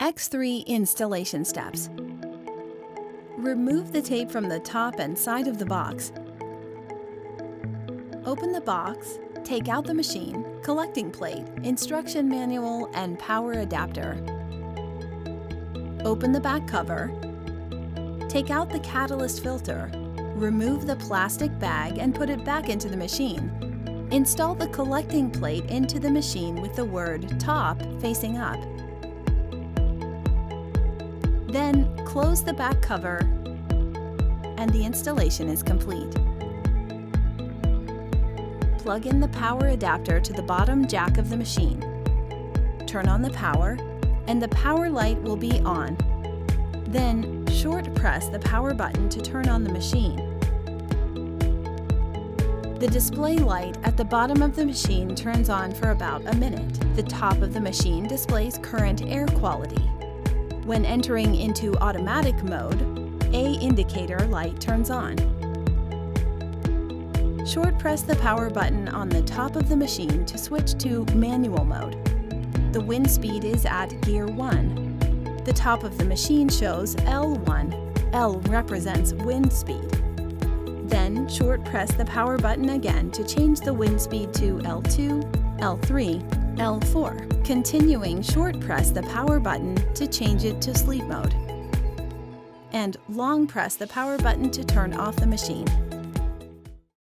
X3 installation steps. Remove the tape from the top and side of the box. Open the box, take out the machine, collecting plate, instruction manual, and power adapter. Open the back cover. Take out the catalyst filter. Remove the plastic bag and put it back into the machine. Install the collecting plate into the machine with the word "top" facing up. Then close the back cover and the installation is complete. Plug in the power adapter to the bottom jack of the machine. Turn on the power and the power light will be on. Then short press the power button to turn on the machine. The display light at the bottom of the machine turns on for about a minute. The top of the machine displays current air quality. When entering into automatic mode, A indicator light turns on. Short press the power button on the top of the machine to switch to manual mode. The wind speed is at gear 1. The top of the machine shows L1. L represents wind speed. Then short press the power button again to change the wind speed to L2, L3, L4. Continuing, short press the power button to change it to sleep mode. And long press the power button to turn off the machine.